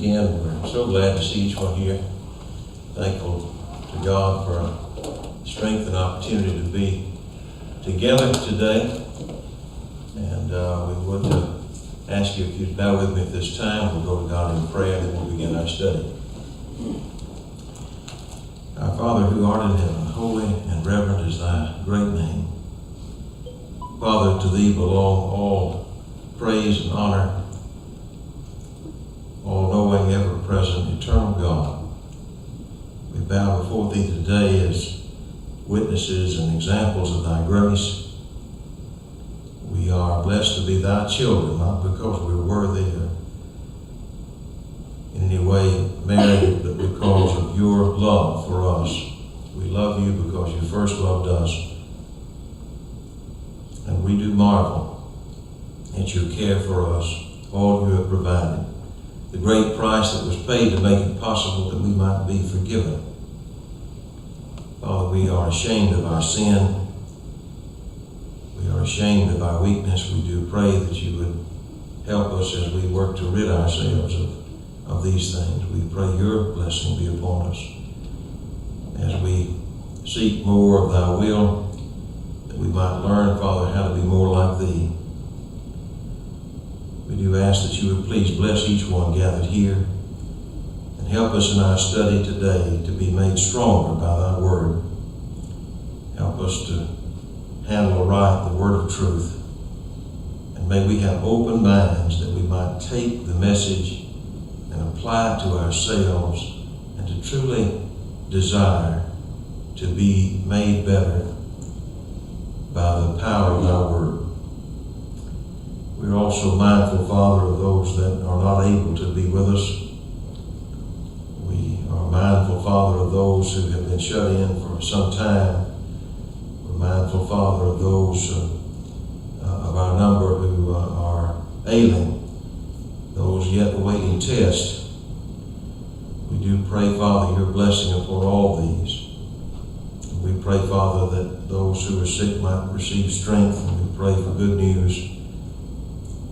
again. We're so glad to see each one here. Thankful to God for strength and opportunity to be together today. And we would ask you if you'd bow with me at this time. We'll go to God in prayer, then we'll begin our study. Our Father who art in heaven, holy and reverend is thy great name. Father, to thee belong all praise and honor, all-knowing, ever-present, eternal God. We bow before thee today as witnesses and examples of thy grace. We are blessed to be thy children, not because we're worthy or in any way merited, but because of your love for us. We love you because you first loved us. And we do marvel at your care for us, all you have provided, the great price that was paid to make it possible that we might be forgiven. Father, we are ashamed of our sin. We are ashamed of our weakness. We do pray that you would help us as we work to rid ourselves of these things. We pray your blessing be upon us as we seek more of thy will, that we might learn, Father, how to be more like thee. We do ask that you would please bless each one gathered here and help us in our study today to be made stronger by thy word. Help us to handle aright the word of truth. And may we have open minds that we might take the message and apply it to ourselves and to truly desire to be made better by the power of thy word. We're also mindful, Father, of those that are not able to be with us. We are mindful, Father, of those who have been shut in for some time. We're mindful, Father, of those of our number who are ailing, those yet awaiting tests. We do pray, Father, your blessing upon all these. And we pray, Father, that those who are sick might receive strength, and we pray for good news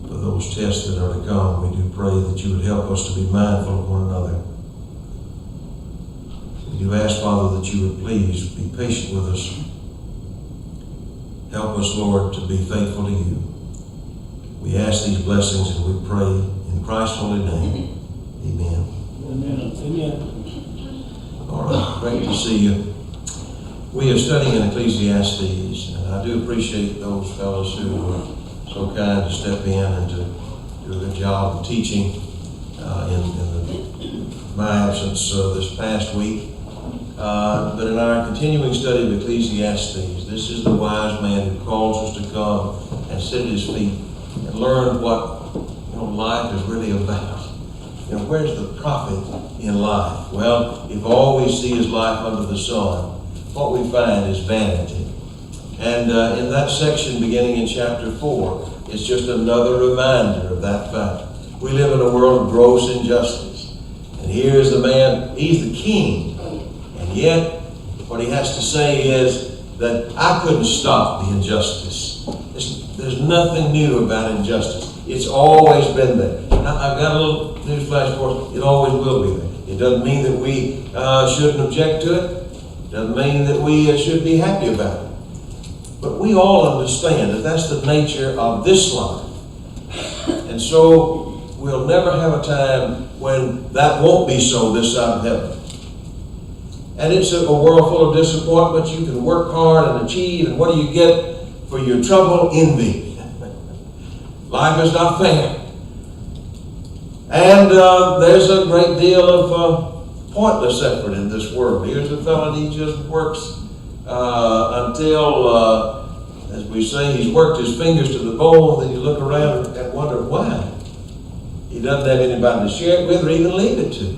for those tests that are to come. We do pray that you would help us to be mindful of one another. We do ask, Father, that you would please be patient with us. Help us, Lord, to be faithful to you. We ask these blessings and we pray in Christ's holy name. Amen. Amen. Amen. All right, great to see you. We are studying in Ecclesiastes, and I do appreciate those fellows who were so kind to step in and to do a good job of teaching in my absence this past week. But in our continuing study of Ecclesiastes, this is the wise man who calls us to come and sit at his feet and learn what life is really about. Where's the profit in life? Well, if all we see is life under the sun, what we find is vanity. And in that section beginning in chapter 4, it's just another reminder of that fact. We live in a world of gross injustice. And here's the man, he's the king. And yet, what he has to say is that I couldn't stop the injustice. There's nothing new about injustice. It's always been there. I've got a little newsflash for us. It always will be there. It doesn't mean that we shouldn't object to it. It doesn't mean that we should be happy about it. But we all understand that that's the nature of this life. And so we'll never have a time when that won't be so this side of heaven. And it's a world full of disappointments. You can work hard and achieve, and what do you get for your trouble? Envy. Life is not fair. And there's a great deal of pointless effort in this world. Here's a fellow, he just works until, as we say, he's worked his fingers to the bone, then you look around and wonder why. He doesn't have anybody to share it with or even leave it to.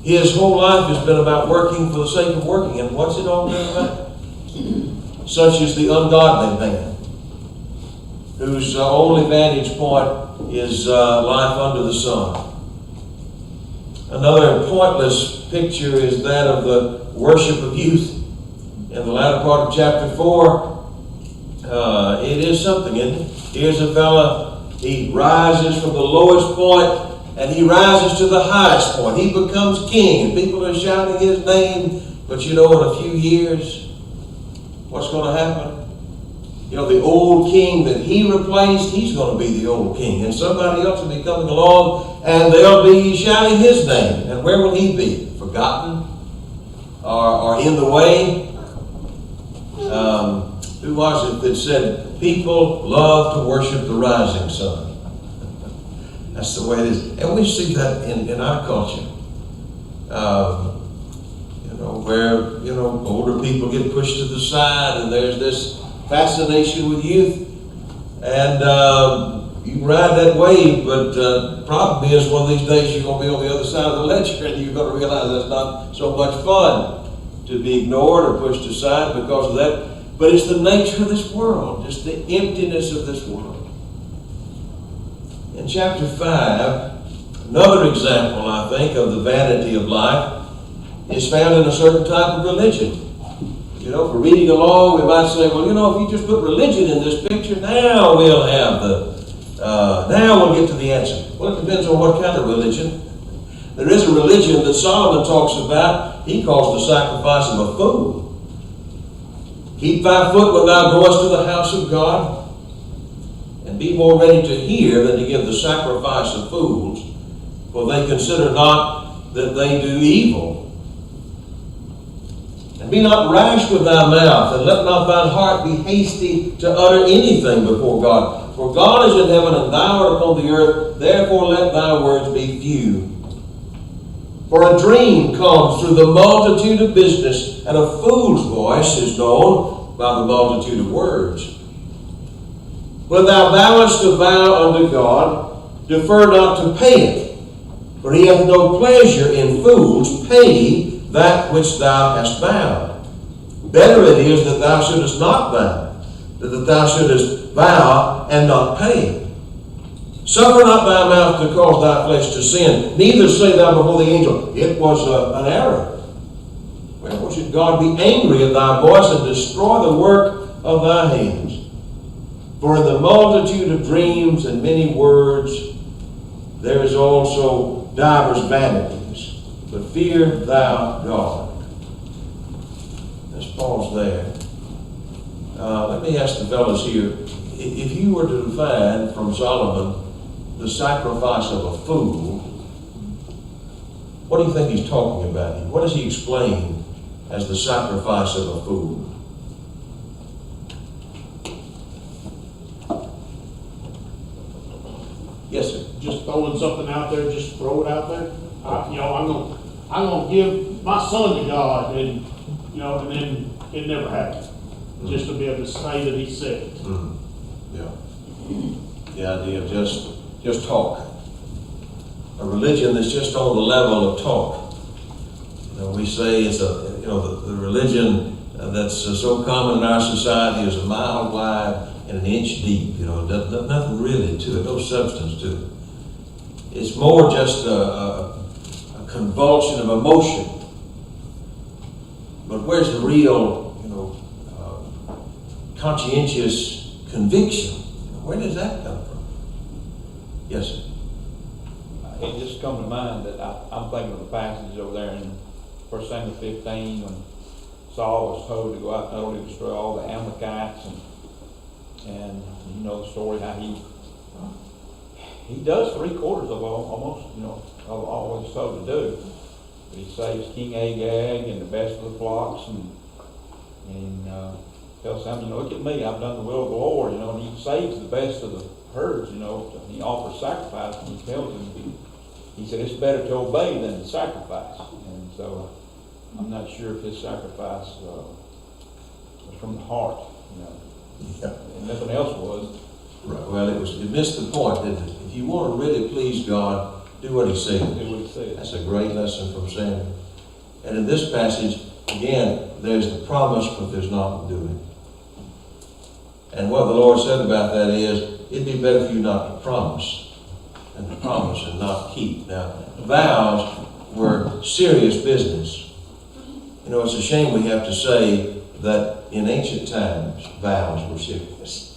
His whole life has been about working for the sake of working. And what's it all been about? Such is the ungodly man, whose only vantage point is life under the sun. Another pointless picture is that of the worship of youth. In the latter part of chapter 4, it is something, isn't it? Here's a fella, he rises from the lowest point and he rises to the highest point. He becomes king, and people are shouting his name. But you know, in a few years, what's going to happen? You know, the old king that he replaced, he's going to be the old king. And somebody else will be coming along, and they'll be shouting his name. And where will he be? Forgotten? Or in the way? Who was it that said, people love to worship the rising sun? That's the way it is. And we see that in our culture. Where, older people get pushed to the side, and there's this fascination with youth. And you can ride that wave, but the problem is one of these days you're going to be on the other side of the ledger, and you're going to realize that's not so much fun to be ignored or pushed aside because of that. But it's the nature of this world, just the emptiness of this world. In chapter 5, another example, I think, of the vanity of life is found in a certain type of religion. For reading along, we might say, well, if you just put religion in this picture, now we'll have now we'll get to the answer. Well, it depends on what kind of religion. There is a religion that Solomon talks about. He calls the sacrifice of a fool. Keep thy foot when thou goest to the house of God, and be more ready to hear than to give the sacrifice of fools, for they consider not that they do evil. And be not rash with thy mouth, and let not thine heart be hasty to utter anything before God. For God is in heaven, and thou art upon the earth, therefore let thy words be few. For a dream comes through the multitude of business, and a fool's voice is known by the multitude of words. When thou vowest a vow unto God, defer not to pay it, for he hath no pleasure in fools. Pay that which thou hast vowed. Better it is that thou shouldest not vow, than that thou shouldest vow and not pay. Suffer not thy mouth to cause thy flesh to sin, neither say thou before the angel, it was an error. Wherefore should God be angry at thy voice and destroy the work of thy hands? For in the multitude of dreams and many words there is also divers vanities, but fear thou God. Let's pause there. Let me ask the fellows here, if you were to define from Solomon the sacrifice of a fool, what do you think he's talking about here? What does he explain as the sacrifice of a fool? Yes, sir. Just throwing something out there, just throw it out there. I'm gonna give my son to God, and and then it never happened. Just to be able to say that he said it. Yeah. The idea of just talk. A religion that's just on the level of talk. We say it's the religion that's so common in our society is a mile wide and an inch deep. Nothing really to it, no substance to it. It's more just a convulsion of emotion. But where's the real, conscientious conviction? Where does that come from? Yes, sir. It just comes to mind that I'm thinking of the passage over there in 1 Samuel 15 when Saul was told to go out and utterly destroy all the Amalekites, and you know the story how he does 3/4 of almost of all he's told to do. But he saves King Agag and the best of the flocks, and tells Samuel, look at me, I've done the will of the Lord, and he saves the best of the herds, he offers sacrifice, and he tells him, he said, it's better to obey than to sacrifice. And so I'm not sure if his sacrifice was from the heart, Yeah. and nothing else was. Right. Well, it missed the point, didn't it? If you want to really please God, do what he said. Do what he said. That's a great lesson from Samuel. And in this passage, again, there's the promise, but there's not the doing. And what the Lord said about that is, it'd be better for you not to promise than to promise and not keep. Now, vows were serious business. It's a shame we have to say that in ancient times, vows were serious.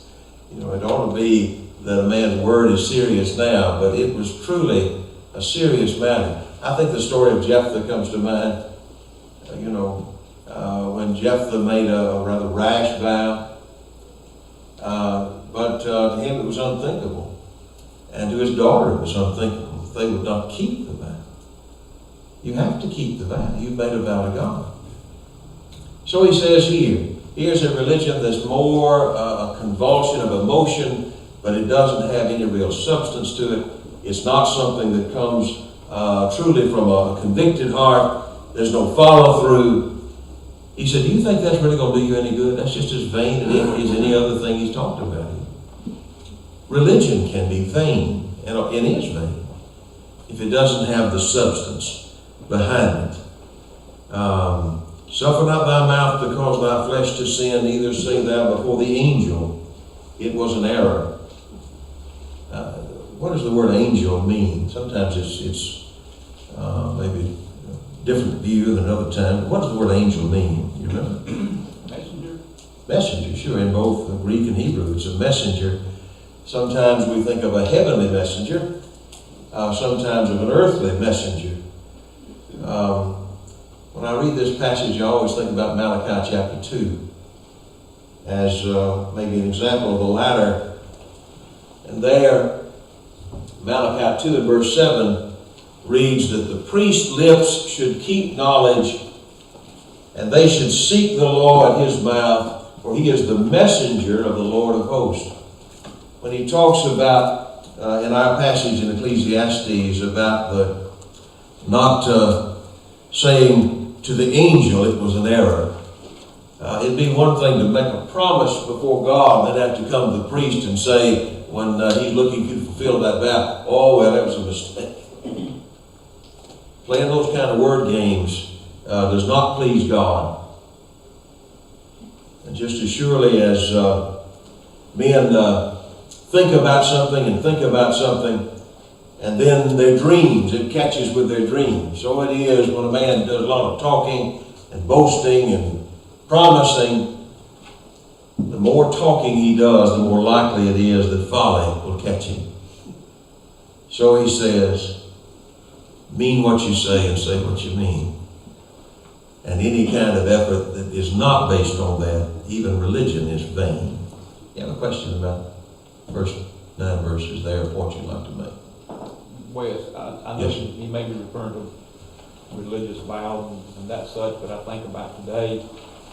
It ought to be that a man's word is serious now, but it was truly a serious matter. I think the story of Jephthah comes to mind. When Jephthah made a rather rash vow, but to him it was unthinkable, and to his daughter it was unthinkable that they would not keep the vow. You have to keep the vow. You've made a vow to God. So he says here's a religion that's more a convulsion of emotion, but it doesn't have any real substance to it. It's not something that comes truly from a convicted heart. There's no follow-through. He said, do you think that's really going to do you any good? That's just as vain and empty as any other thing he's talked about here. Religion can be vain, and it is vain, if it doesn't have the substance behind it. Suffer not thy mouth to cause thy flesh to sin, neither say thou before the angel, it was an error. What does the word angel mean? Sometimes it's maybe a different view than other times. What does the word angel mean? You remember? Messenger. Messenger, sure. In both Greek and Hebrew, it's a messenger. Sometimes we think of a heavenly messenger. Sometimes of an earthly messenger. When I read this passage, I always think about Malachi chapter 2 as maybe an example of the latter. And there, Malachi 2 and verse 7 reads that the priest's lips should keep knowledge, and they should seek the law at his mouth, for he is the messenger of the Lord of hosts. When he talks about, in our passage in Ecclesiastes, about the not saying to the angel it was an error, it'd be one thing to make a promise before God, then have to come to the priest and say, when he's looking to fulfill that vow, oh, well, that was a mistake. Playing those kind of word games does not please God. And just as surely as men think about something, and then their dreams, it catches with their dreams. So it is when a man does a lot of talking and boasting and promising. The more talking he does, the more likely it is that folly will catch him. So he says, mean what you say and say what you mean. And any kind of effort that is not based on that, even religion, is vain. You have a question about first 9 verses there, a point you'd like to make? Wes, I know Yes. he may be referring to religious vows and that such, but I think about today,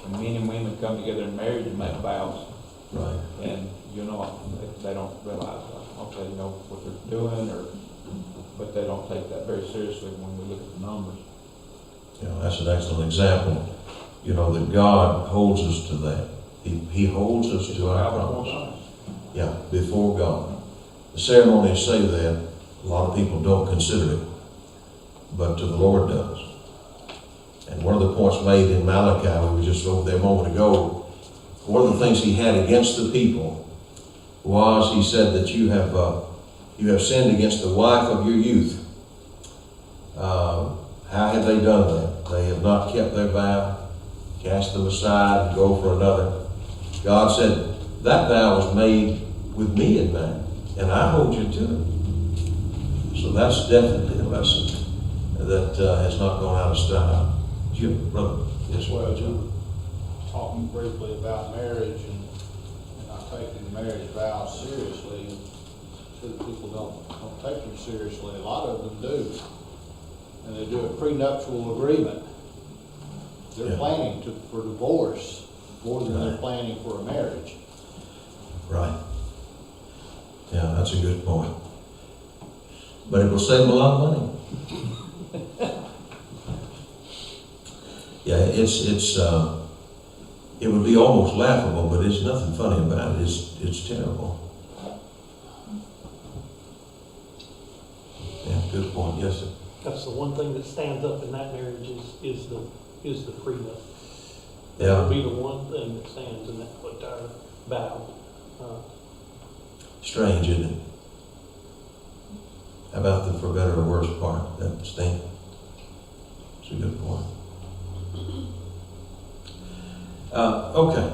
when men and women come together in marriage and make vows, Right. and they don't realize, okay, they know what they're doing, but they don't take that very seriously when we look at the numbers. That's an excellent example. That God holds us to that. He holds us to our promise. Yeah, before God. The ceremonies say that. A lot of people don't consider it, but the Lord does. And one of the points made in Malachi, we were just over there a moment ago, one of the things he had against the people was, he said that you have sinned against the wife of your youth. How have they done that? They have not kept their vow, cast them aside and go for another. God said, that vow was made with me in mind, and I hold you to it. So that's definitely a lesson that has not gone out of style. Jim, brother. Yes, Well, John. talking briefly about marriage and not taking the marriage vows seriously, and people don't take them seriously. A lot of them do. And they do a prenuptial agreement. They're Yeah. planning for divorce more than they're Right. planning for a marriage. Right. Yeah, that's a good point. But it will save them a lot of money. Yeah, it would be almost laughable, but it's nothing funny about it. It's terrible. Yeah, good point. Yes, sir. That's the one thing that stands up in that marriage is the prenup. That Yeah. would be the one thing that stands in that entire vow. Strange, isn't it? How about the for better or worse part? That sting. It's a good point. Okay.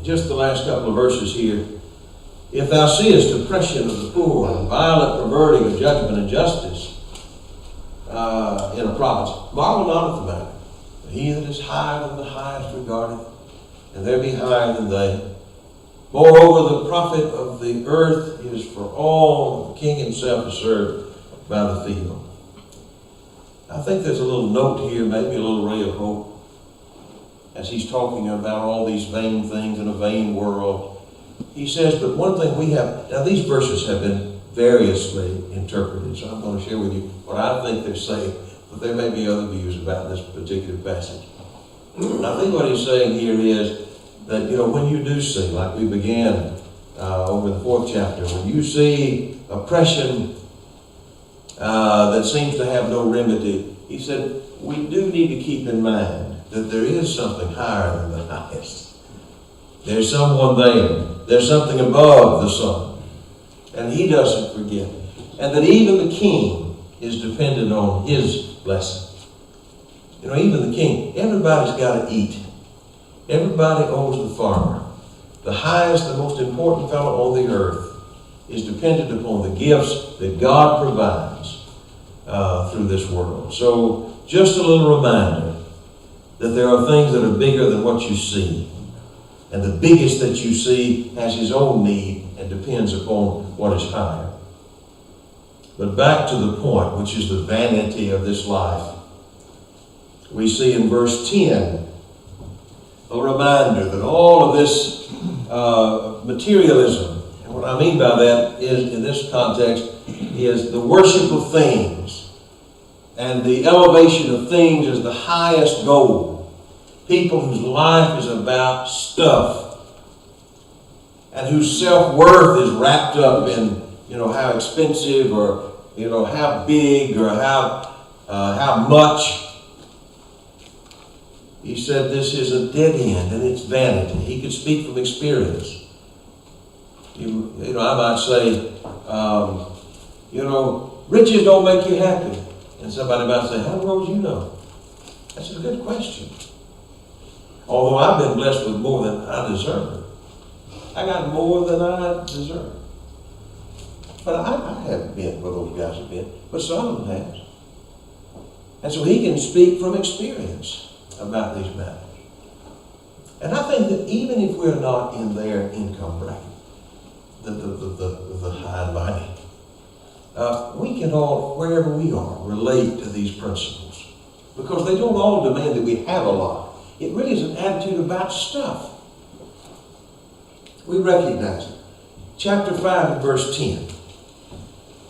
Just the last couple of verses here. If thou seest oppression of the poor, and violent perverting of judgment and justice in a province, marvel not at the matter. For he that is higher than the highest regardeth, and there be higher than they. Moreover, the profit of the earth is for all. The king himself is served by the field. I think there's a little note here, maybe a little ray of hope, as he's talking about all these vain things in a vain world. He says, but one thing we have, now these verses have been variously interpreted, so I'm going to share with you what I think they're saying, but there may be other views about this particular passage. And I think what he's saying here is that, when you do see, like we began over the 4th chapter, when you see oppression that seems to have no remedy, he said, we do need to keep in mind that there is something higher than the highest. There's someone there. There's something above the sun. And he doesn't forget. And that even the king is dependent on his blessing. Even the king, everybody's got to eat. Everybody owes the farmer. The highest, the most important fellow on the earth is dependent upon the gifts that God provides through this world. So just a little reminder that there are things that are bigger than what you see. And the biggest that you see has his own need and depends upon what is higher. But back to the point, which is the vanity of this life. We see in verse 10 a reminder that all of this materialism, and what I mean by that is, in this context, is the worship of things and the elevation of things as the highest goal. People whose life is about stuff and whose self-worth is wrapped up in, how expensive or, how big or how much. He said this is a dead end and it's vanity. He could speak from experience. I might say, riches don't make you happy. And somebody might say, how in the world do you know? That's a good question. Although I've been blessed with more than I deserve. I got more than I deserve. But I haven't been where those guys have been. But Solomon has. And so he can speak from experience about these matters. And I think that even if we're not in their income bracket, the high and mighty, we can all, wherever we are, relate to these principles. Because they don't all demand that we have a lot. It really is an attitude about stuff. We recognize it. Chapter 5 and verse 10.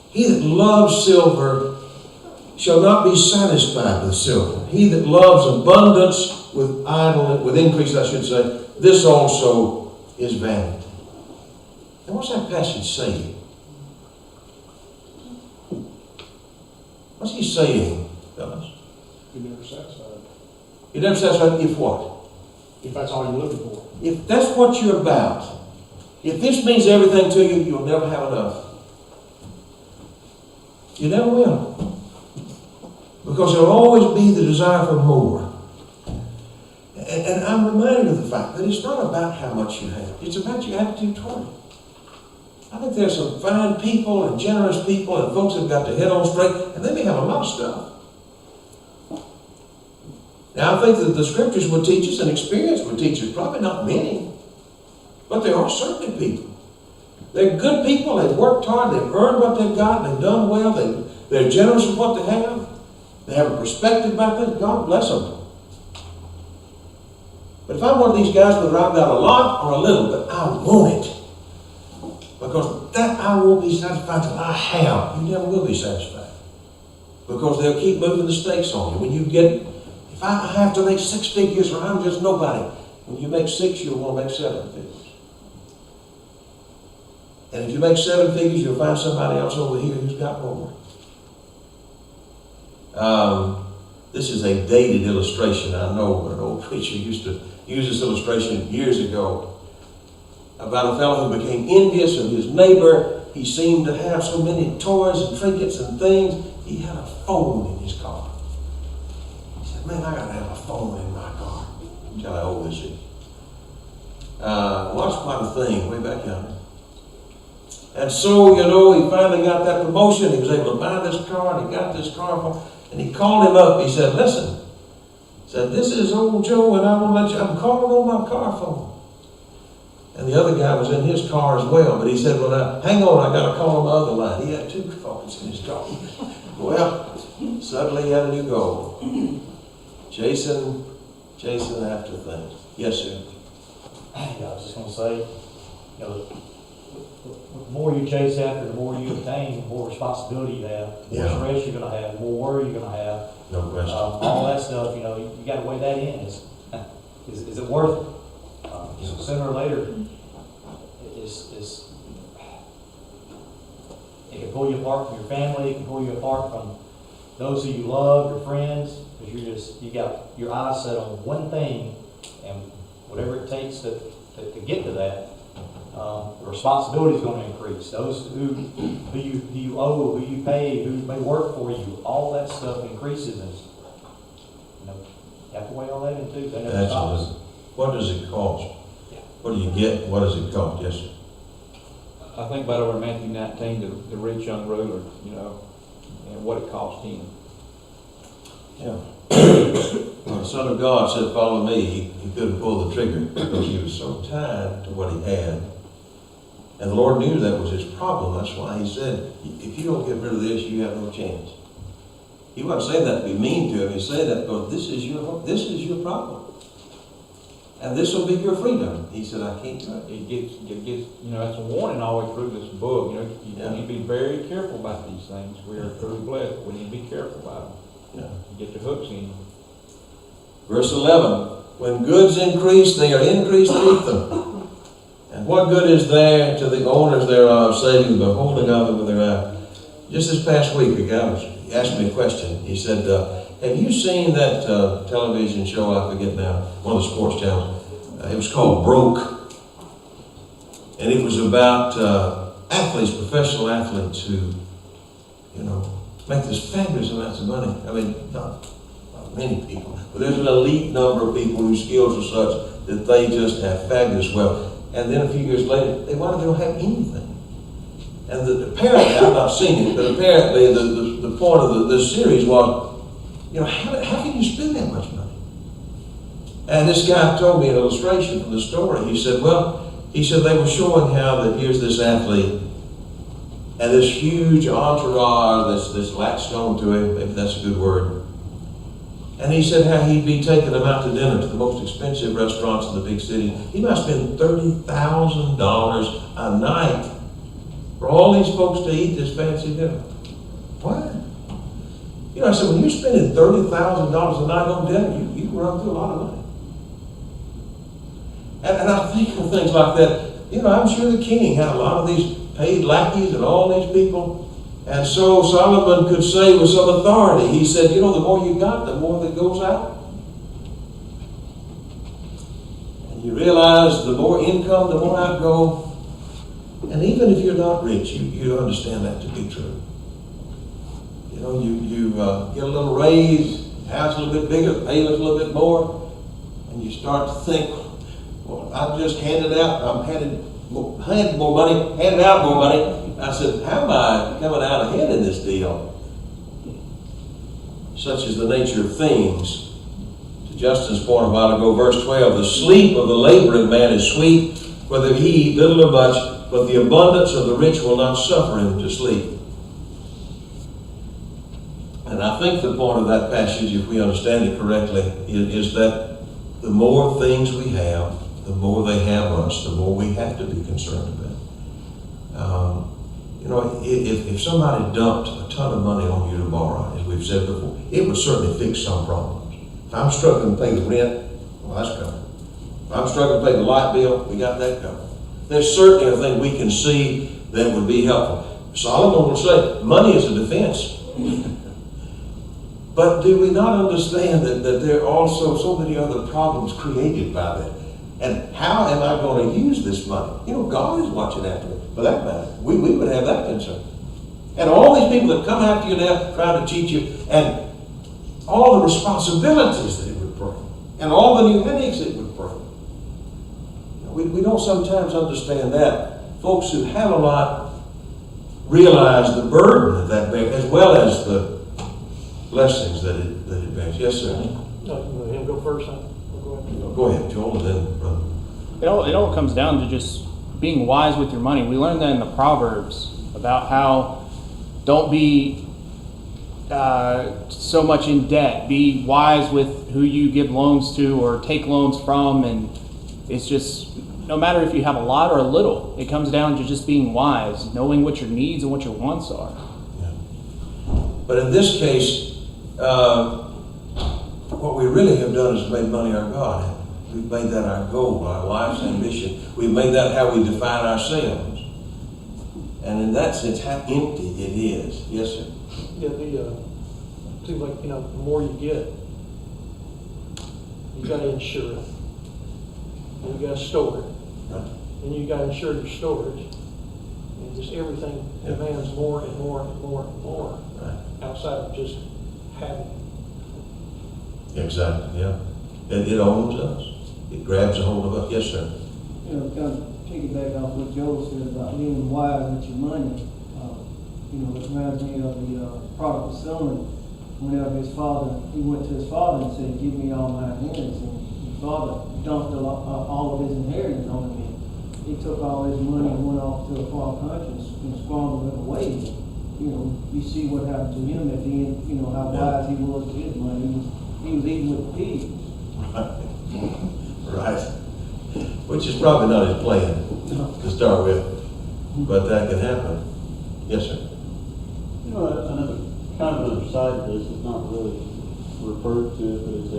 He that loves silver shall not be satisfied with silver. He that loves abundance with increase, I should say, this also is vanity. And what's that passage saying? What's he saying, fellas? You're never satisfied. You're never satisfied if what? If that's all you're looking for. If that's what you're about, if this means everything to you, you'll never have enough. You never will. Because there'll always be the desire for more. And I'm reminded of the fact that it's not about how much you have. It's about your attitude toward it. I think there's some fine people and generous people and folks that have got their head on straight, and they may have a lot of stuff. Now, I think that the scriptures would teach us and experience would teach us, probably not many, but there are certainly people. They're good people, they've worked hard, they've earned what they've got, they've done well, they're generous with what they have, they have a perspective about this, God bless them. But if I'm one of these guys, whether I've got a lot or a little, but I want it, because that I won't be satisfied till I have, you never will be satisfied. Because they'll keep moving the stakes on you. When you get, if I have to make 6 figures or I'm just nobody, when you make 6, you'll want to make 7 figures. And if you make 7 figures, you'll find somebody else over here who's got more. This is a dated illustration, I know, but an old preacher used to use this illustration years ago about a fellow who became envious of his neighbor. He seemed to have so many toys and trinkets and things. He had a phone in his car. He said, man, I got to have a phone in my car. That's how old this is. Well, that's quite a thing way back yonder. And so, he finally got that promotion. He was able to buy this car, and he got this car for him. And he called him up. He said, listen, this is old Joe, and I'm calling on my car phone. And the other guy was in his car as well, but he said, well, now, hang on, I got to call on the other line. He had 2 phones in his car. Well, suddenly he had a new goal. Chasing after things. Yes, sir. I was just going to say, the more you chase after, the more you attain, the more responsibility you have, the more stress you're going to have, the more worry you're going to have. No question. All that stuff, you got to weigh that in. Is it worth it? Sooner or later, it can pull you apart from your family. It can pull you apart from those who you love, your friends, because you got your eyes set on one thing, and whatever it takes to get to that, the responsibility is going to increase. Those who you owe, who you pay, who may work for you, all that stuff increases, and you have to weigh all that in too. That never stops. Absolutely. What does it cost? What do you get? What does it cost? Yes, sir. I think about over Matthew 19, the rich young ruler, and what it cost him. Yeah. When the Son of God said, follow me, he couldn't pull the trigger because he was so tied to what he had. And the Lord knew that was his problem. That's why he said, if you don't get rid of this, you have no chance. He wasn't saying that to be mean to him. He said that because this is your problem. And this will be your freedom. He said, I can't do it. It gets, that's a warning all the way through this book. You need to be very careful about these things. We are truly blessed. We need to be careful about them. Yeah. Get the hooks in. Verse 11, when goods increase, they are increased to eat them. And what good is there to the owners thereof, saving the beholding of them with their eye? Just this past week, a guy asked me a question. He said, have you seen that television show, I forget now, one of the sports channels? It was called Broke. And it was about athletes, professional athletes who, make this fabulous amounts of money. I mean, not many people, but there's an elite number of people whose skills are such that they just have fabulous wealth. And then a few years later, they don't have anything. And apparently, I've not seen it, but apparently the point of this series was, how can you spend that much money? And this guy told me an illustration from the story. He said, they were showing how that here's this athlete and this huge entourage that's latched on to him, maybe that's a good word. And he said how he'd be taking them out to dinner to the most expensive restaurants in the big city. He might spend $30,000 a night for all these folks to eat this fancy dinner. What? I said, when you're spending $30,000 a night on dinner, you can run through a lot of money. And I think of things like that. I'm sure the king had a lot of these paid lackeys and all these people. And so Solomon could say with some authority, he said, the more you got, the more that goes out. And you realize the more income, the more outgo. And even if you're not rich, you understand that to be true. You get a little raise, house a little bit bigger, payments a little bit more, and you start to think, well, I'm just handing out, I'm handing more money, handing out more money. I said, how am I coming out ahead in this deal? Such is the nature of things. To Justin's point a while ago, verse 12, the sleep of the laboring man is sweet, whether he eat little or much, but the abundance of the rich will not suffer him to sleep. And I think the point of that passage, if we understand it correctly, is that the more things we have, the more they have us, the more we have to be concerned about. If somebody dumped a ton of money on you to borrow, as we've said before, it would certainly fix some problems. If I'm struggling to pay the rent, well, that's covered. If I'm struggling to pay the light bill, we got that covered. There's certainly a thing we can see that would be helpful. Solomon will say, money is a defense. But do we not understand that there are also so many other problems created by that? And how am I going to use this money? God is watching after me, for that matter. We would have that concern. And all these people that come after you now trying to cheat you, and all the responsibilities that it would bring, and all the new headaches it would bring. We don't sometimes understand that. Folks who have a lot realize the burden of that bears, as well as the blessings that it bears. Yes, sir. No, you want him to go first, huh? Go ahead. Go ahead, Joel, and then brother. It all comes down to just being wise with your money. We learned that in the Proverbs about how don't be so much in debt. Be wise with who you give loans to or take loans from, and it's just no matter if you have a lot or a little, it comes down to just being wise, knowing what your needs and what your wants are. Yeah. But in this case, what we really have done is made money our God. We've made that our goal, our life's ambition. We've made that how we define ourselves. And in that sense, how empty it is. Yes, sir. Yeah, seems like, the more you get, you gotta insure it. And you gotta store it. Right. And you gotta insure your storage. And just everything demands more and more and more and more Right. outside of just having. Exactly, yeah. It owns us. It grabs a hold of us. Yes, sir. Kind of piggyback off what Joel said about being wise with your money. It reminds me of the prodigal son. Whenever he went to his father and said, "Give me all my inheritance," and his father dumped all of his inheritance on him. He took all his money and went off to a far country and squandered it away. You see what happened to him at the end. How wise he was with his money. He was eating with pigs. Right. Which is probably not his plan to start with, but that can happen. Yes, sir. Another kind of another side of this is not really referred to, but it's a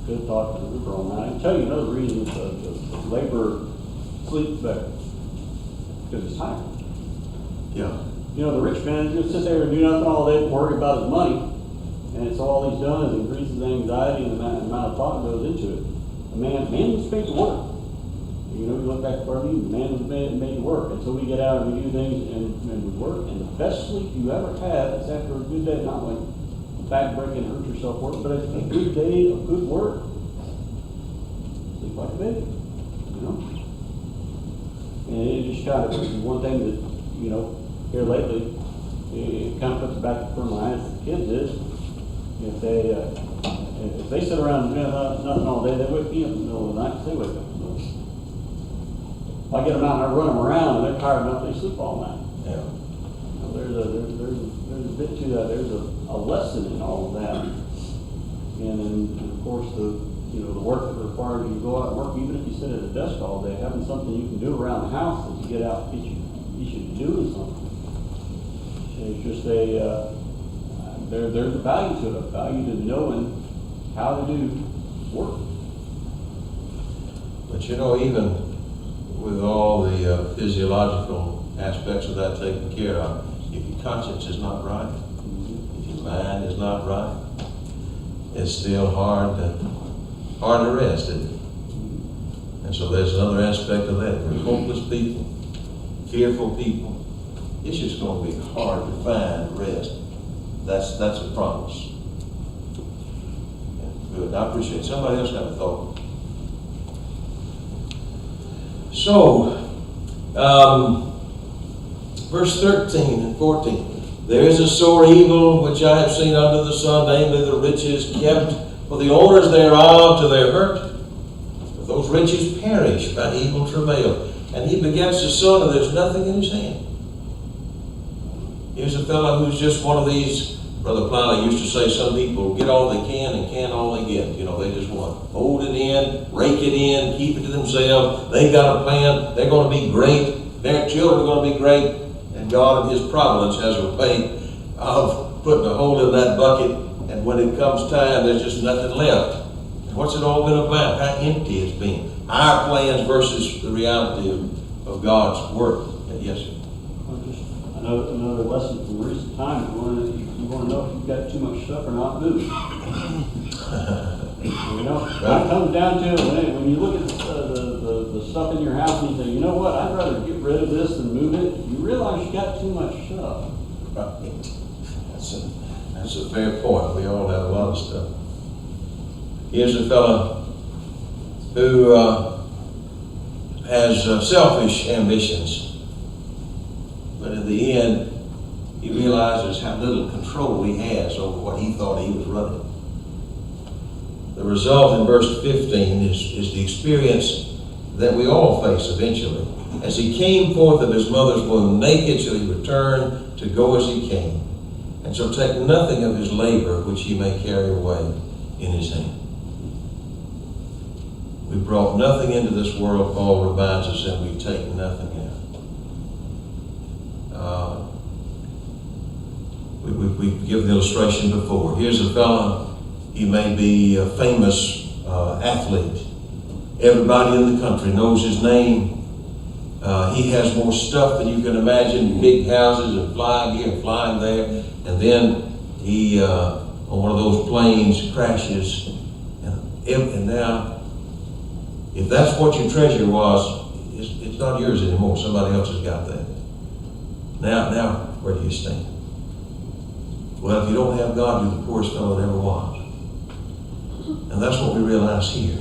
good thought to remember on that. I can tell you another reason the laborer sleeps better, because it's time. Yeah. The rich man just sits there and do nothing all day and worry about his money. And so all he's done is increases the anxiety and the amount of thought that goes into it. The man was made to work. You look back for me, the man was made to work. And so we get out and we do things and we work. And the best sleep you ever have is after a good day, not like back-breaking, hurt yourself work, but it's a good day of good work. Sleep like a baby, And it just kind of one thing that, here lately, it kind of puts it back in front of my eyes. The kids is, if they sit around and do nothing all day, they wake me up in the middle of the night because they wake up in the middle of the night. If I get them out and I run them around and they're tired enough, they sleep all night. Yeah. There's a bit to that. There's a lesson in all of that. And then, of course, the work that requires you to go out and work, even if you sit at a desk all day, having something you can do around the house that you get out and you should be doing something. It's just there's a value to it, a value to knowing how to do work. But even with all the physiological aspects of that taken care of, if your conscience is not right, if your mind is not right, it's still hard to rest, isn't it? And so there's another aspect of that. We're hopeless people, fearful people. It's just going to be hard to find rest. That's a promise. Yeah, good. I appreciate it. Somebody else got a thought. So, verse 13 and 14. There is a sore evil which I have seen under the sun, namely the riches kept for the owners thereof to their hurt. But those riches perish by evil travail. And he begets a son, and there's nothing in his hand. Here's a fellow who's just one of these. Brother Plowley used to say some people get all they can and can all they get. They just want to hold it in, rake it in, keep it to themselves. They've got a plan. They're going to be great. Their children are going to be great. And God in His providence has a way of putting a hole in that bucket. And when it comes time, there's just nothing left. And what's it all been about? How empty it's been. Our plans versus the reality of God's work. Yes, sir. Another lesson from recent times. You want to know if you've got too much stuff or not, move. When it comes down to it, when you look at the stuff in your house and you say, you know what, I'd rather get rid of this than move it, you realize you got too much stuff. Right. That's a fair point. We all have a lot of stuff. Here's a fellow who has selfish ambitions. But the end, he realizes how little control he has over what he thought he was running. The result in verse 15 is the experience that we all face eventually. As he came forth of his mother's womb naked, shall he return to go as he came, and shall take nothing of his labor which he may carry away in his hand. We brought nothing into this world, Paul reminds us, and we take nothing out. We've given the illustration before. Here's a fellow, he may be a famous athlete. Everybody in the country knows his name. He has more stuff than you can imagine, big houses and flying here and flying there. And then he, on one of those planes, crashes. And now, if that's what your treasure was, it's not yours anymore. Somebody else has got that. Now, where do you stand? Well, if you don't have God, you're the poorest fellow that ever was. And that's what we realize here.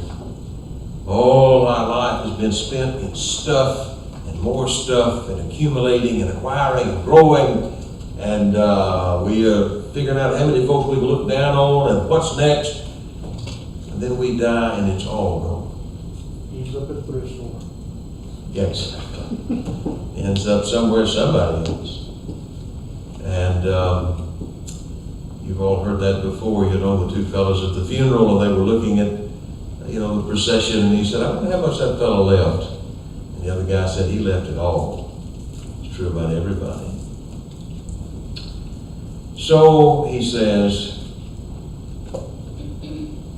All our life has been spent in stuff and more stuff and accumulating and acquiring and growing. And we are figuring out how many folks we can look down on and what's next. And then we die and it's all gone. Ends up at thrift store. Yes. Ends up somewhere somebody else. And you've all heard that before. You know, the two fellows at the funeral, and they were looking at, the procession, and he said, I wonder how much that fellow left. And the other guy said, he left it all. It's true about everybody. So, he says,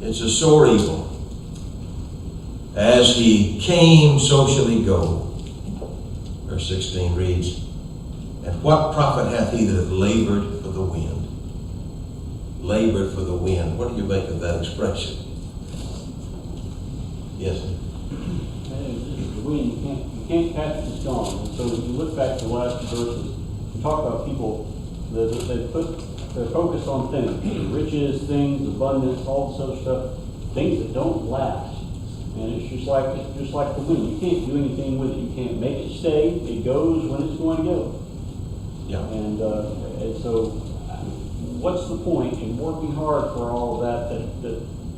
it's a sore evil. As he came, so shall he go. Verse 16 reads, and what profit hath he that hath labored for the wind? Labored for the wind. What do you make of that expression? Yes. The wind, you can't catch the storm. And so if you look back to the last verses, we talk about people that they're focused on things, riches, things, abundance, all this other stuff, things that don't last. And it's just like the wind. You can't do anything with it. You can't make it stay. It goes when it's going to go. Yeah. And so, what's the point in working hard for all of that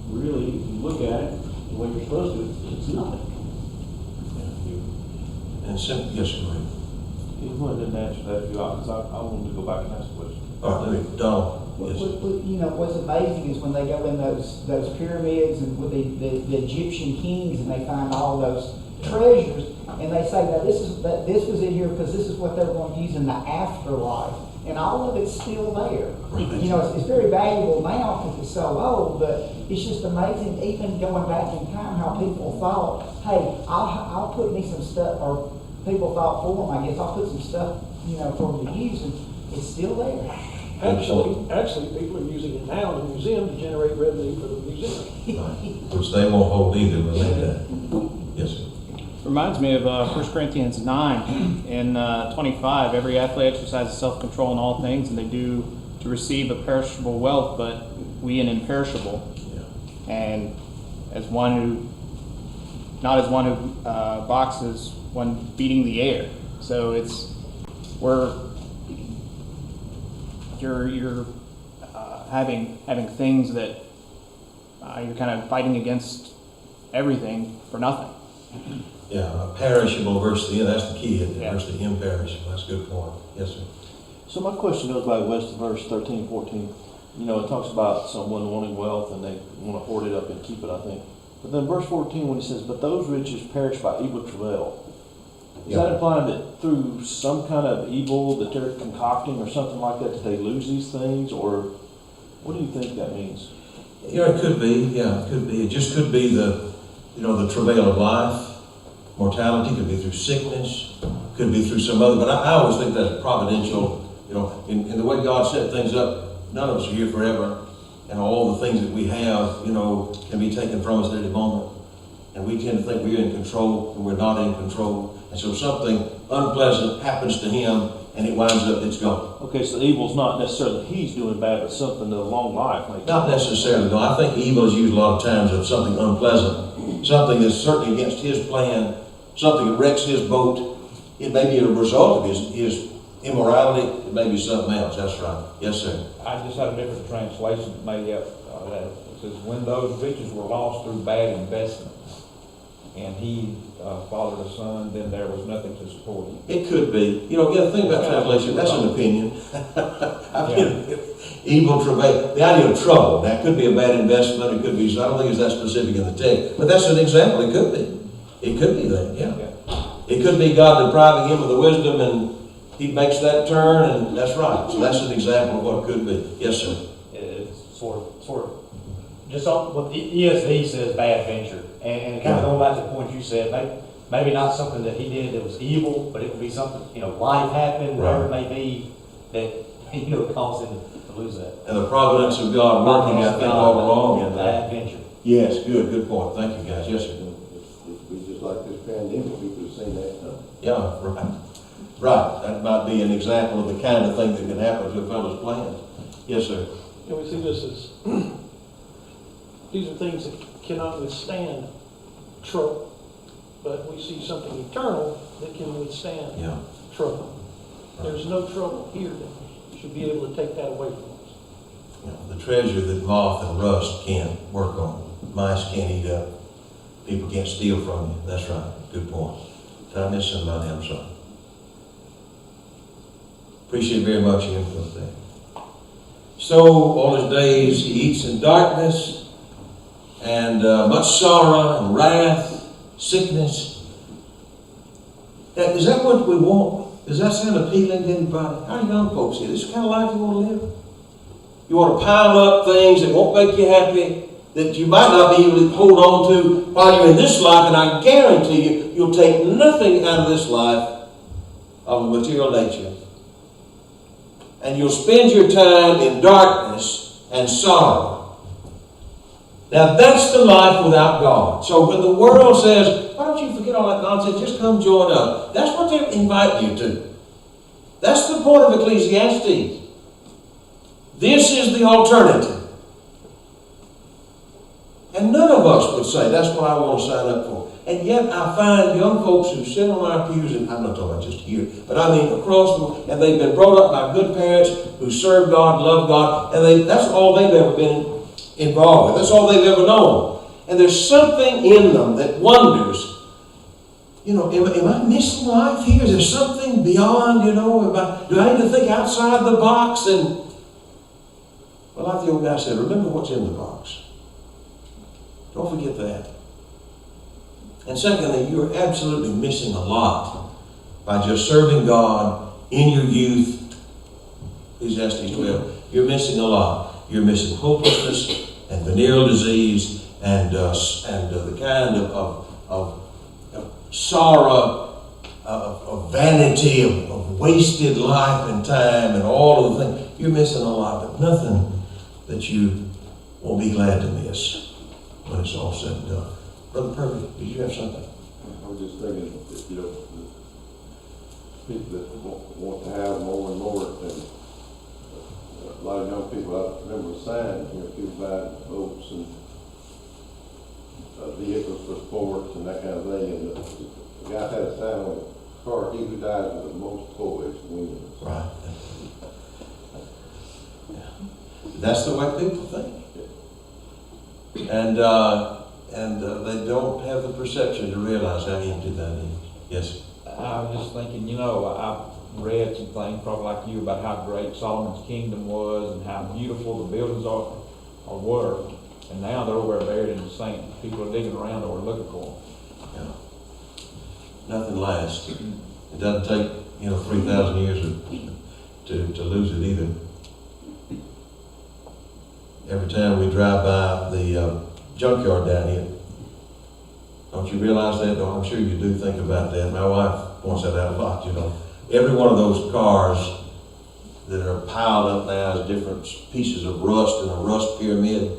really, if you look at it the way you're supposed to, it's nothing. And yes, go ahead. Well, I didn't answer that if you like, because I wanted to go back and ask a question. All right, let me, Donald. Yes. What's amazing is when they go in those pyramids and with the Egyptian kings and they find all those treasures and they say that this was in here because this is what they were going to use in the afterlife, and all of it's still there. Right. It's very valuable now because it's so old, but it's just amazing even going back in time how people thought, hey, I'll put me some stuff, or people thought for them, I guess I'll put some stuff, for them to use, and it's still there. Actually, people are using it now in the museum to generate revenue for the museum. Which they won't hold either when they die. Yes, sir. Reminds me of 1 Corinthians 9 in 25. Every athlete exercises self-control in all things, and they do to receive a perishable wealth, but we an imperishable. Yeah. And not as one who boxes, one beating the air. So you're having things that you're kind of fighting against everything for nothing. Yeah, perishable versus the, that's the key, Yeah. versus the imperishable. That's a good point. Yes, sir. So my question goes back west to verse 13, 14. It talks about someone wanting wealth and they want to hoard it up and keep it, I think. But then verse 14, when he says, but those riches perish by evil travail. Is that implying that through some kind of evil that they're concocting or something like that they lose these things? Or what do you think that means? It could be. Yeah, it could be. It just could be the travail of life. Mortality could be through sickness, could be through some other, but I always think that's providential, in the way God set things up. None of us are here forever, and all the things that we have, can be taken from us at any moment. And we tend to think we're in control, and we're not in control. And so something unpleasant happens to him, and it winds up, it's gone. Okay, so evil's not necessarily he's doing bad, but something to long life. Not necessarily, no. I think evil is used a lot of times of something unpleasant, something that's certainly against his plan, something that wrecks his boat. It may be a result of his immorality, it may be something else, that's right. Yes, sir. I just had a different translation that may have, that it says, when those riches were lost through bad investments, and he fathered a son, then there was nothing to support him. It could be. You know, the thing about translation, that's an opinion. I mean, evil travail, the idea of trouble, that could be a bad investment, it could be, I don't think it's that specific in the text, but that's an example, it could be. It could be that, yeah. It could be God depriving him of the wisdom and he makes that turn, and that's right. So that's an example of what it could be. Yes, sir. It's sort of, just on what the ESV says, bad venture. And kind of going back to the point you said, maybe not something that he did that was evil, but it would be something, life happened, whatever it may be, that, caused him to lose that. And the providence of God working, I think, all along in that. Bad venture. Yes, good point. Thank you, guys. Yes, sir. If we just like this pandemic, we could have seen that. Yeah, right. Right. That might be an example of the kind of thing that can happen to a fellow's plans. Yes, sir. And we see this as, these are things that cannot withstand trouble, but we see something eternal that can withstand trouble. There's no trouble here that should be able to take that away from us. Yeah, the treasure that moth and rust can't work on, mice can't eat up, people can't steal from you. That's right. Good point. Did I miss somebody? I'm sorry. Appreciate very much your input there. So, all his days he eats in darkness, and much sorrow and wrath, sickness. Now, is that what we want? Does that sound appealing to anybody? How young folks here? This is the kind of life you want to live? You want to pile up things that won't make you happy, that you might not be able to hold on to while you're in this life, and I guarantee you, you'll take nothing out of this life of a material nature. And you'll spend your time in darkness and sorrow. Now that's the life without God. So when the world says, why don't you forget all that nonsense, just come join us. That's what they're inviting you to. That's the point of Ecclesiastes. This is the alternative. And none of us would say, that's what I want to sign up for. And yet I find young folks who sit on our pews, and I'm not talking about just here, but I mean across the, and they've been brought up by good parents who serve God, love God, and that's all they've ever been involved with. That's all they've ever known. And there's something in them that wonders, am I missing life here? Is there something beyond, do I need to think outside the box? And, well, like the old guy said, remember what's in the box. Don't forget that. And secondly, you're absolutely missing a lot by just serving God in your youth. Ecclesiastes 12. You're missing a lot. You're missing hopelessness and venereal disease and the kind of sorrow, of vanity, of wasted life and time and all of the things. You're missing a lot, but nothing that you won't be glad to miss when it's all said and done. Brother Purdy, did you have something? I was just thinking, that, the people that want to have more and more, and a lot of young people, I remember the signs, people buying boats and vehicles for sports and that kind of thing, and the guy had a sign on the car, he who dies with the most toys wins. Right. Yeah. That's the way people think. And they don't have the perception to realize how empty that is. Yes? I was just thinking, I've read some things, probably like you, about how great Solomon's kingdom was and how beautiful the buildings were. And now they're over buried in the sand. People are digging around over looking for them. Yeah. Nothing lasts. It doesn't take, 3,000 years to lose it either. Every time we drive by the junkyard down here, don't you realize that? No, I'm sure you do think about that. My wife points that out a lot, Every one of those cars that are piled up now as different pieces of rust in a rust pyramid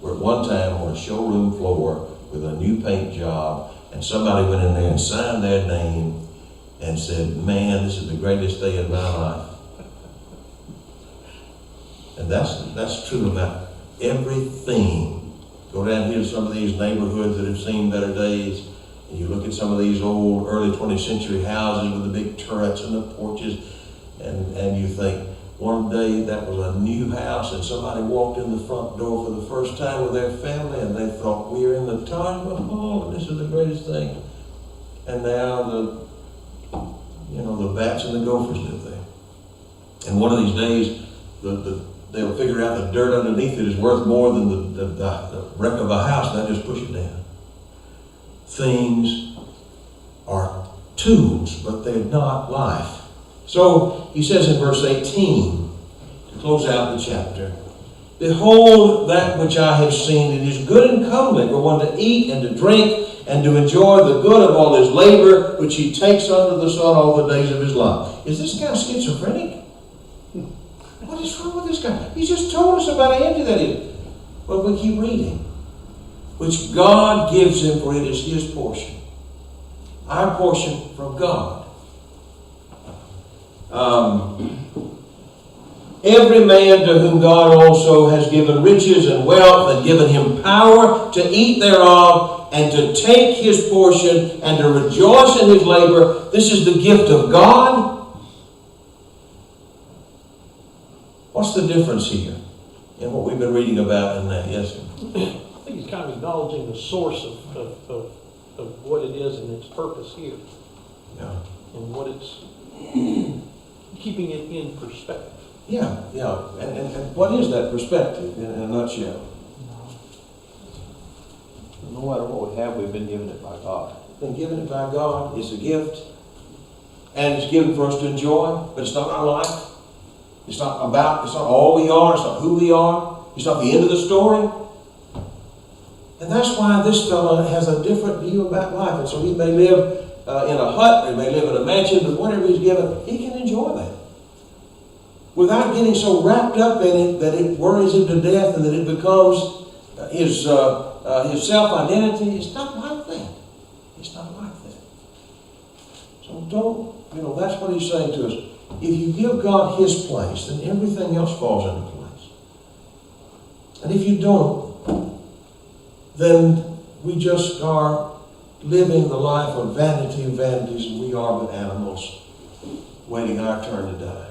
were at one time on a showroom floor with a new paint job, and somebody went in there and signed their name and said, man, this is the greatest day of my life. And that's true about everything. Go down here to some of these neighborhoods that have seen better days, and you look at some of these old early 20th century houses with the big turrets and the porches, And you think, one day that was a new house and somebody walked in the front door for the first time with their family and they thought, we're in the Taj Mahal and this is the greatest thing. And now the bats and the gophers live there. And one of these days, they'll figure out the dirt underneath it is worth more than the wreck of a house, and they'll just push it down. Things are tools, but they're not life. So he says in verse 18, to close out the chapter, behold that which I have seen, it is good and comely for one to eat and to drink and to enjoy the good of all his labor, which he takes under the sun all the days of his life. Is this guy schizophrenic? What is wrong with this guy? He just told us about how empty that is. But we keep reading. Which God gives him, for it is his portion. Our portion from God. Every man to whom God also has given riches and wealth and given him power to eat thereof and to take his portion and to rejoice in his labor. This is the gift of God. What's the difference here in what we've been reading about in that? Yes, sir. I think he's kind of acknowledging the source of what it is and its purpose here. Yeah. And what it's keeping it in perspective. Yeah. And what is that perspective in a nutshell? No matter what we have, we've been given it by God. Been given it by God. It's a gift. And it's given for us to enjoy, but it's not our life. It's not all we are. It's not who we are. It's not the end of the story. And that's why this fellow has a different view about life. And so he may live in a hut, or he may live in a mansion, but whatever he's given, he can enjoy that. Without getting so wrapped up in it that it worries him to death and that it becomes his self-identity. It's not like that. It's not like that. So that's what he's saying to us. If you give God his place, then everything else falls into place. And if you don't, then we just are living the life of vanity and vanities, and we are but animals waiting our turn to die.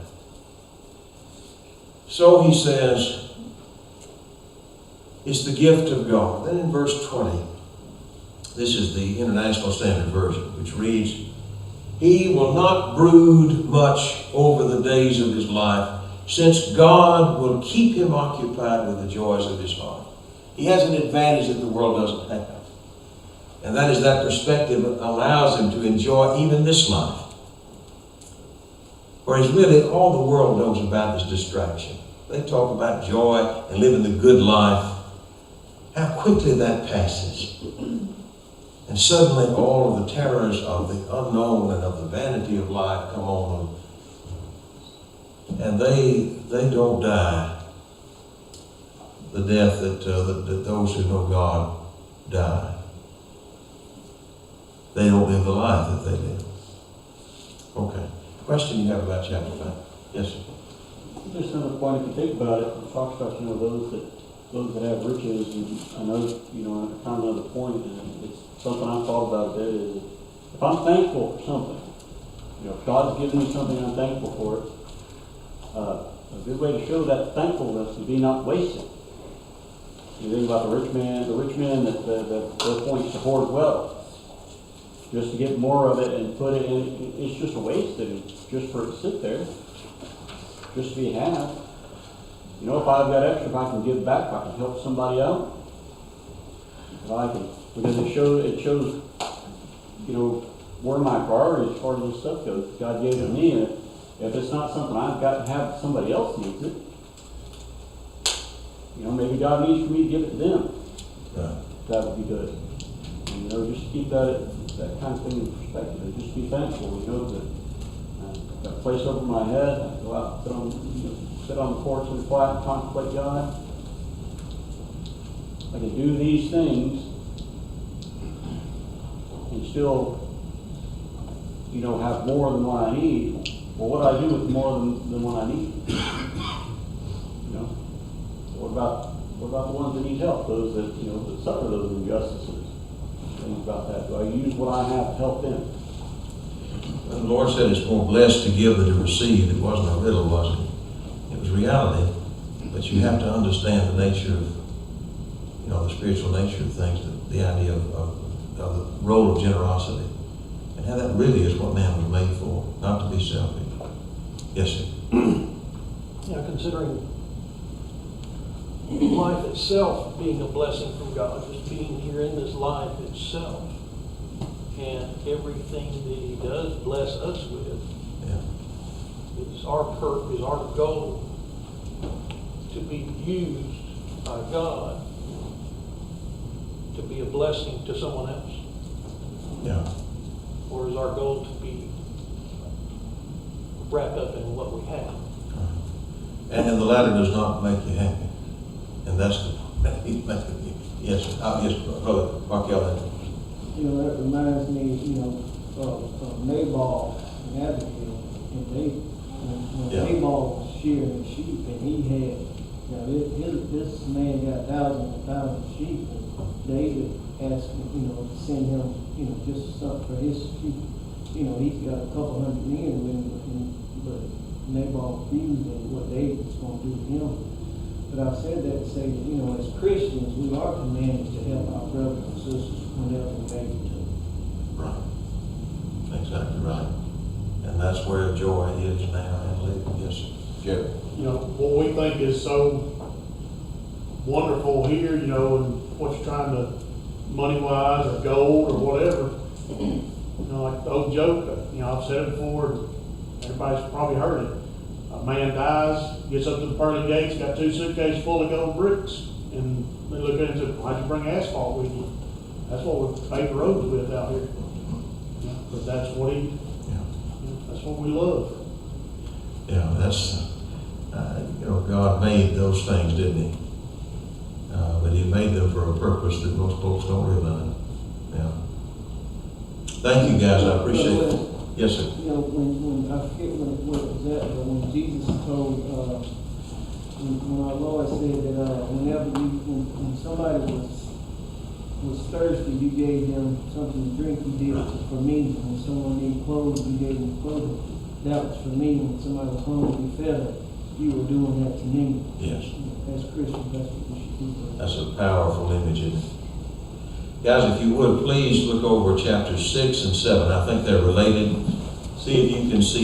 So he says, it's the gift of God. Then in verse 20, this is the International Standard Version, which reads, he will not brood much over the days of his life, since God will keep him occupied with the joys of his heart. He has an advantage that the world doesn't have. And that is that perspective allows him to enjoy even this life. Whereas really all the world knows about is distraction. They talk about joy and living the good life. How quickly that passes. And suddenly all of the terrors of the unknown and of the vanity of life come on them. And they don't die the death that those who know God die. They don't live the life that they live. Okay. Question you have about chapter 5? Yes, sir. Just another point, if you think about it, it talks about, those that have riches, and I know, kind of another point, and it's something I've thought about a bit, is if I'm thankful for something, if God's given me something, I'm thankful for it, a good way to show that thankfulness is be not wasted. You think about the rich man that points to hoard wealth, just to get more of it and put it in, it's just a waste of it, just for it to sit there, just to be had. If I've got extra, if I can give back, if I can help somebody out, if I can, because it shows, where my priorities as far as this stuff goes. God gave it to me, and if it's not something I've got to have, somebody else needs it. Maybe God needs for me to give it to them. Right. That would be good. And, just keep that kind of thing in perspective, and just be thankful. That I've got a place over my head. I go out, sit on the porch and quiet and contemplate God. I can do these things and still, have more than what I need. Well, what do I do with more than what I need? What about the ones that need help? Those that that suffer those injustices. Think about that. Do I use what I have to help them? When the Lord said it's more blessed to give than to receive, it wasn't a riddle, was it? It was reality. But you have to understand the nature of, the spiritual nature of things, the idea of the role of generosity, and how that really is what man was made for, not to be selfish. Yes, sir. Considering life itself being a blessing from God, just being here in this life itself, and everything that He does bless us with, is our goal to be used by God to be a blessing to someone else? Yeah. Or is our goal to be wrapped up in what we have? And the latter does not make you happy. And that's the He's making you. Yes, sir. Yes, Brother Markel. That reminds me, of Nabal and Abigail. And when Nabal was shearing the sheep, and he had, this man got thousands and thousands of sheep, and David asked him, to send him, just something for his sheep. He's got a couple hundred men with him, but Nabal refused what David was going to do to him. But I said that to say that, as Christians, we are commanded to help our brothers and sisters whenever we're able to. Right. Exactly right. And that's where joy is now and living. Yes, sir. Jerry. What we think is so wonderful here, and what you're trying to, money-wise or gold or whatever, like the old joke, I've said it before, everybody's probably heard it. A man dies, gets up to the pearly gates, got 2 suitcases full of gold bricks, and they look at him and say, why'd you bring asphalt with you? That's what we paved the roads with out here. But that's what that's what we love. Yeah, that's, God made those things, didn't He? But He made them for a purpose that most folks don't realize. Yeah. Thank you, guys. I appreciate it. Yes, sir. When I forget what it was at, but when Jesus told, when our Lord said that when somebody was thirsty, you gave them something to drink, you did it for me. When someone needed clothes, you gave them clothing. That was for me. When somebody was hungry, you fed them. You were doing that to me. Yes. As Christians, that's what we should do. That's a powerful image, isn't it? Guys, if you would, please look over chapters 6 and 7. I think they're related. See if you can see